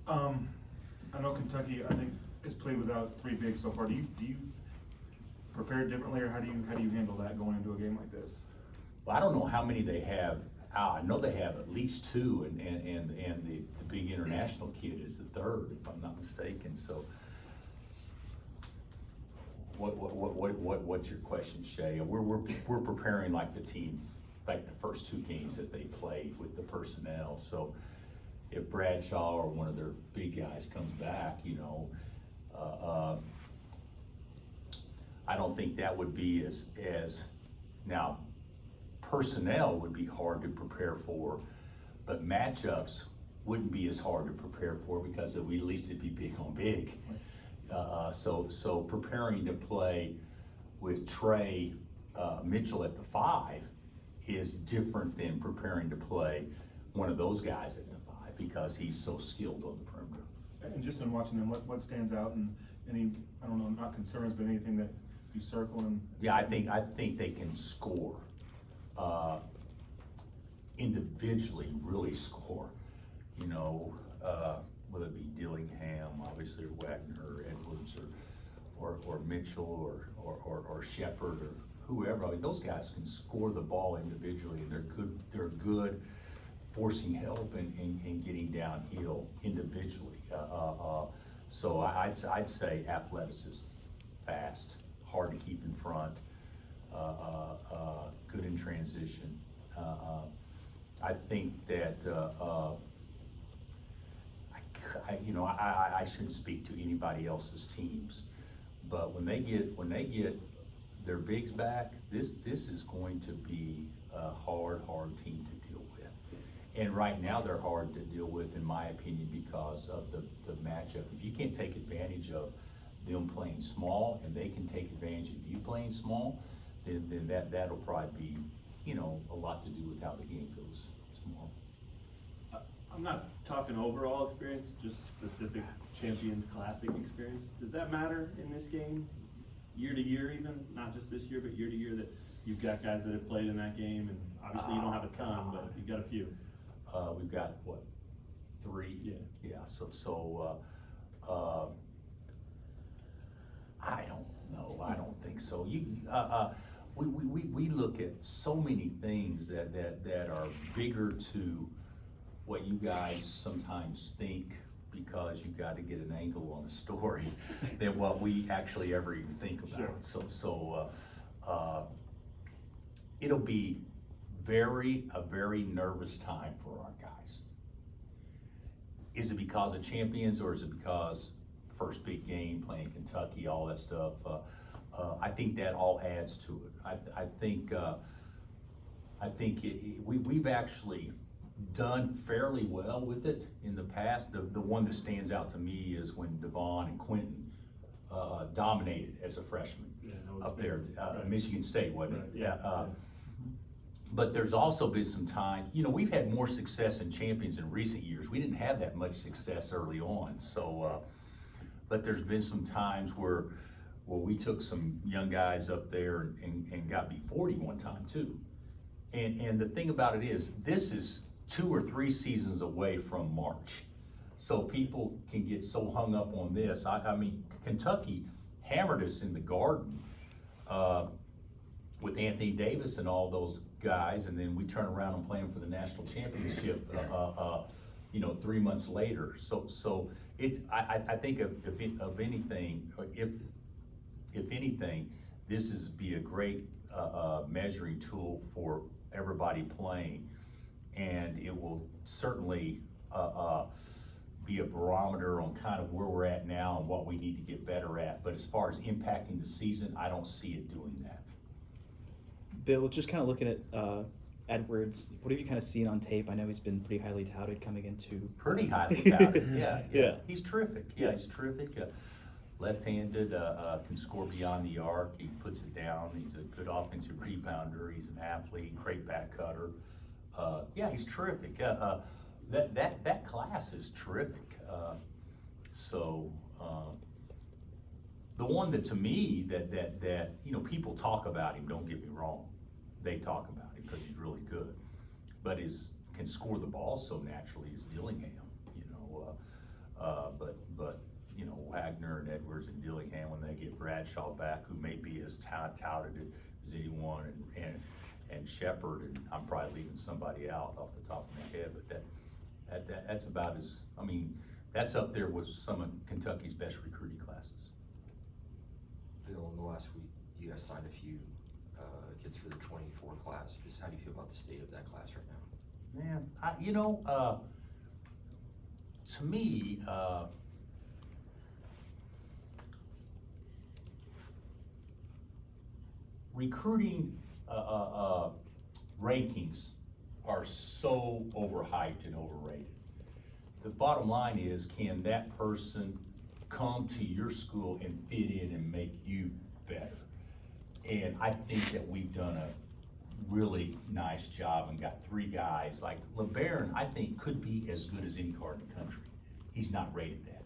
I know Kentucky, I think, has played without three bigs so far. Do you prepare differently, or how do you handle that going into a game like this? Well, I don't know how many they have out. I know they have at least two, and the big international kid is the third, if I'm not mistaken. So, what's your question, Shay? We're preparing like the teams, like the first two games that they played with the personnel. So, if Bradshaw or one of their big guys comes back, I don't think that would be as now. Personnel would be hard to prepare for, but matchups wouldn't be as hard to prepare for because at least it'd be big on big. So preparing to play with Trey Mitchell at the 5 is different than preparing to play one of those guys at the 5 because he's so skilled on the perimeter. And just in watching them, what stands out, and any, I don't know, not concerns, but anything that you circle and? Yeah, I think they can score. Individually really score, whether it be Dillingham, obviously, or Wagner, or Edwards, or Mitchell, or Shepard, or whoever. I mean, those guys can score the ball individually, and they're good forcing help and getting downhill individually. So I'd say athleticism, fast, hard to keep in front. Good in transition. I think that I shouldn't speak to anybody else's teams, but when they get their bigs back, this is going to be a hard team to deal with. And right now they're hard to deal with, in my opinion, because of the matchup. If you can't take advantage of them playing small, and they can take advantage of you playing small, then that'll probably be, a lot to do with how the game goes tomorrow. I'm not talking overall experience, just specific Champions Classic experience. Does that matter in this game, year to year even? Not just this year, but year to year, that you've got guys that have played in that game, and obviously you don't have a ton, but you've got a few. We've got, what, 3? Yeah, so I don't know, I don't think so. We look at so many things that are bigger to what you guys sometimes think, because you got to get an angle on the story than what we actually ever even think about. Sure. So it'll be a very nervous time for our guys. Is it because of champions, or is it because first big game, playing Kentucky, all that stuff? I think that all adds to it. I think we've actually done fairly well with it in the past. The one that stands out to me is when Devon and Quentin dominated as a freshman up there, Michigan State, wasn't it? Yeah. But there's also been some time, we've had more success in champions in recent years. We didn't have that much success early on. So, but there's been some times where we took some young guys up there and got B40 one time too. And the thing about it is, this is 2 or 3 seasons away from March. So people can get so hung up on this. I mean, Kentucky hammered us in the Garden with Anthony Davis and all those guys, and then we turn around and play them for the national championship 3 months later. So I think of anything, if anything, this is be a great measuring tool for everybody playing, and it will certainly be a barometer on kind of where we're at now and what we need to get better at. But as far as impacting the season, I don't see it doing that. Bill, just kind of looking at Edwards, what have you kind of seen on tape? I know he's been pretty highly touted coming into. Pretty highly touted, yeah. Yeah. He's terrific. Yeah, he's terrific. Left-handed, can score beyond the arc. He puts it down. He's a good offensive rebounder. He's an athlete, great back cutter. Yeah, he's terrific. That class is terrific. The one that, to me, that people talk about him. Don't get me wrong, they talk about him because he's really good, but can score the ball so naturally is Dillingham. Bradshaw back, who may be as touted as anyone, and Shepard, and I'm probably leaving somebody out off the top of my head, but that's about as, I mean, that's up there with some of Kentucky's best recruiting classes. Bill, in the last week, you guys signed a few kids for the 24 class. Just how do you feel about the state of that class right now? Man, to me, recruiting rankings are so overhyped and overrated. The bottom line is, can that person come to your school and fit in and make you better? And I think that we've done a really nice job and got 3 guys, like LeBaron, I think could be as good as any guard in the country. He's not rated that.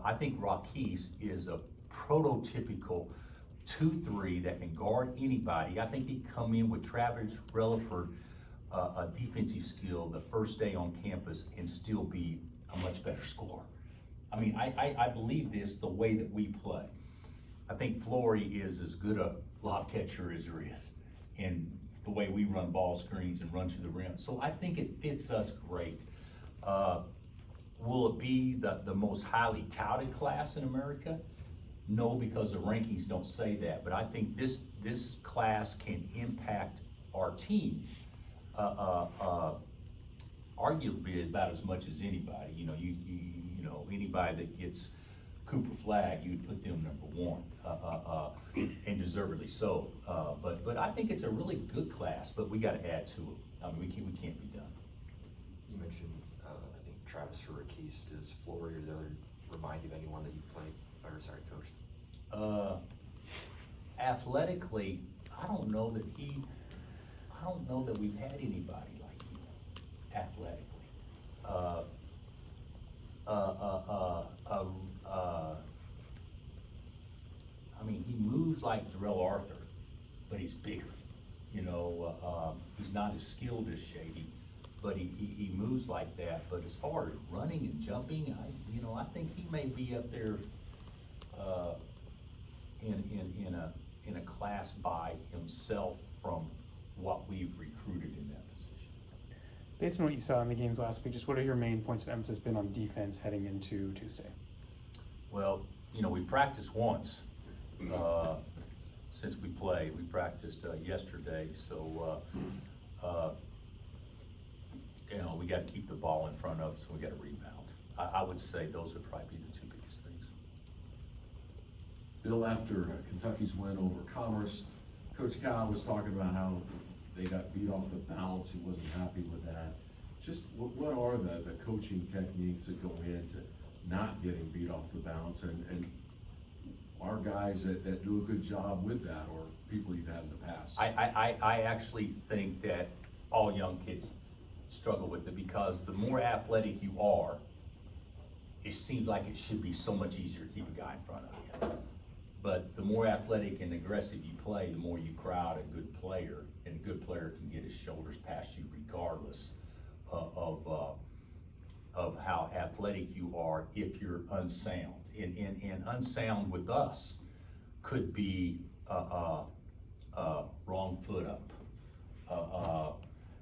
I think Rakis is a prototypical 2-3 that can guard anybody. I think he'd come in with Travis Relaford, a defensive skill the first day on campus and still be a much better scorer. I mean, I believe this the way that we play. I think Flory is as good a lob catcher as there is in the way we run ball screens and run to the rim. So I think it fits us great. Will it be the most highly touted class in America? No, because the rankings don't say that, but I think this class can impact our team arguably about as much as anybody. You know, anybody that gets Cooper Flag, you'd put them #1, and deservedly so. But I think it's a really good class, but we got to add to it. I mean, we can't be done. You mentioned, I think Travis for Rakis. Does Flory or the other remind you of anyone that you've played, or sorry, coached? Athletically, I don't know that we've had anybody like him athletically. I mean, he moves like Darrell Arthur, but he's bigger. You know, he's not as skilled as Shady, but he moves like that. But as far as running and jumping, I think he may be up there in a class by himself from what we've recruited in that position. Based on what you saw in the games last week, just what are your main points of emphasis been on defense heading into Tuesday? Well, we practiced once since we played. We practiced yesterday, so we got to keep the ball in front of us, and we got to rebound. I would say those would probably be the 2 biggest things. Bill, after Kentucky's win over Commerce, Coach Cal was talking about how they got beat off the bounce. He wasn't happy with that. Just what are the coaching techniques that go into not getting beat off the bounce, and are guys that do a good job with that, or people you've had in the past? I actually think that all young kids struggle with it, because the more athletic you are, it seems like it should be so much easier to keep a guy in front of you. But the more athletic and aggressive you play, the more you crowd a good player, and a good player can get his shoulders past you regardless of how athletic you are if you're unsound. And unsound with us could be wrong foot up.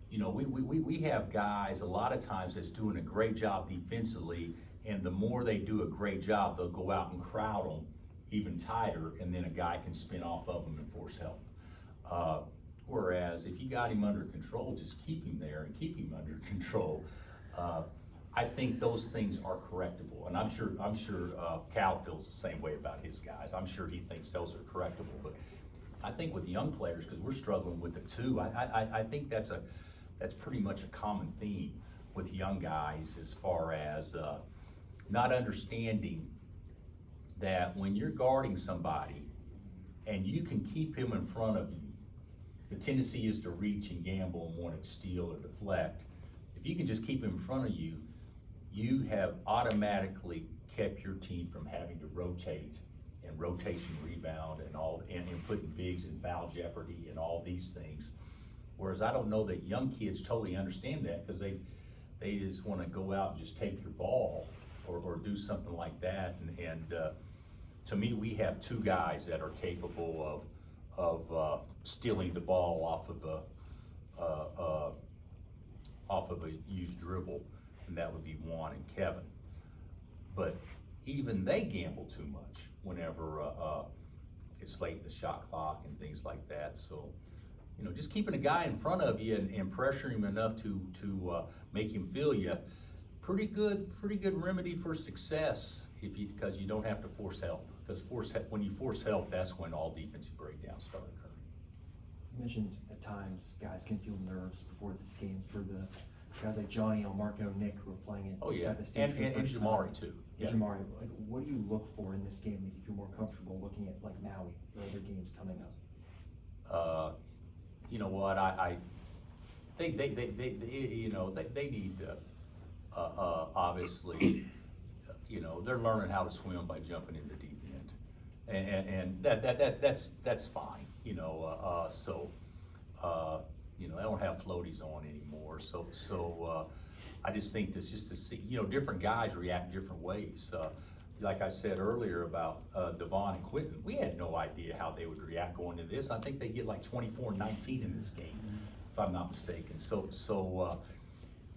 We have guys a lot of times that's doing a great job defensively, and the more they do a great job, they'll go out and crowd them even tighter, and then a guy can spin off of them and force help. Whereas if you got him under control, just keep him there and keep him under control. I think those things are correctable, and I'm sure Cal feels the same way about his guys. I'm sure he thinks those are correctable, but I think with young players, because we're struggling with it too, I think that's pretty much a common theme with young guys, as far as not understanding that when you're guarding somebody and you can keep him in front of you, the tendency is to reach and gamble and want to steal or deflect. If you can just keep him in front of you, you have automatically kept your team from having to rotate and rotation rebound and putting bigs in foul jeopardy and all these things. Whereas I don't know that young kids totally understand that, because they just want to go out and just take your ball or do something like that. to me, we have two guys that are capable of stealing the ball off of a used dribble, and that would be Juan and Kevin. But even they gamble too much whenever it's late in the shot clock and things like that. So, you know, just keeping a guy in front of you and pressuring him enough to make him feel you, pretty good remedy for success because you don't have to force help. Because when you force help, that's when all defensive breakdowns start occurring. You mentioned at times guys can feel nerves before this game for the guys like Johnny, Marco, Nick who are playing it. Oh this yeah, type of stage for the and first Jamari time. too. And Yeah. Jamari, like, what do you look for in this game to make you feel more comfortable looking at like Maui or other games coming up? You know what? They you know they need to obviously, you know, they're learning how to swim by jumping in the deep end, and that's fine. You know, you know, they don't have floaties on anymore. So I just think this just to see, you know, different guys react different ways. Like I said earlier about Devon and Quentin, we had no idea how they would react going to this. I think they get like 24-19 in this game, if I'm not mistaken. So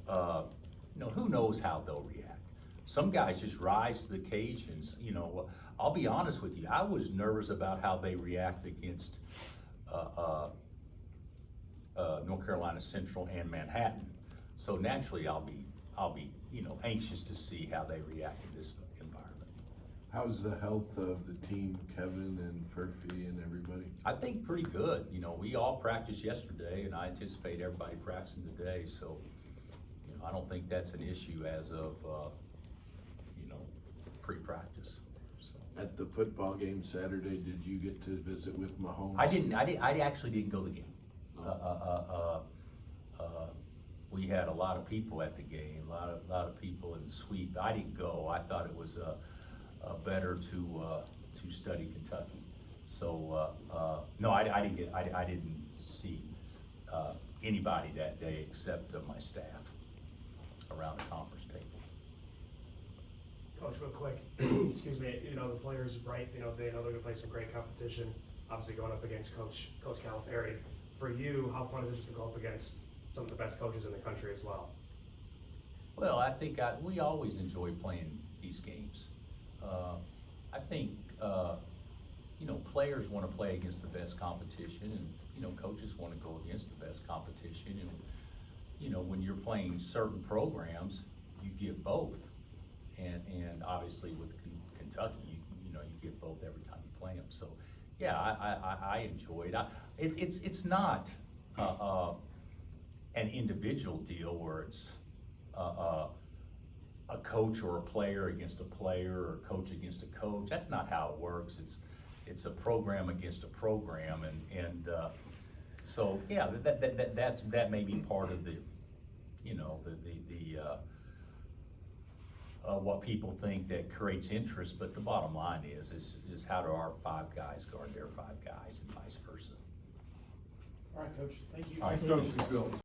you know, who knows how they'll react. Some guys just rise to the occasions. You know, I'll be honest with you, I was nervous about how they react against North Carolina Central and Manhattan. So naturally, I'll be, you know, anxious to see how they react in this environment. How's the health of the team, Kevin and Furphy and everybody? I think pretty good. You know, we all practiced yesterday, and I anticipate everybody practicing today. So, you know, I don't think that's an issue as of, you know, pre-practice. So. At the football game Saturday, did you get to visit with Mahomes? I actually didn't go to the game. We had a lot of people at the game, a lot of people in the suite. I didn't go. I thought it was better to study Kentucky. So no, I didn't see anybody that day except my staff around the conference table. Coach, real quick, excuse me, you know, the players, right, you know, they know they're gonna play some great competition, obviously going up against Coach Calipari. For you, how fun is it just to go up against some of the best coaches in the country as well? Well, I think we always enjoy playing these games. I think, you know, players want to play against the best competition, and, you know, coaches want to go against the best competition. And, you know, when you're playing certain programs, you get both. And obviously with Kentucky, you know, you get both every time you play them. So, yeah, I enjoy it. It's not an individual deal where it's a coach or a player against a player or a coach against a coach. That's not how it works. It's a program against a program, and so yeah, that may be part of the, you know, what people think that creates interest, but the bottom line is how do our 5 guys guard their 5 guys and vice versa. All right, Coach, thank you. All right, Coach.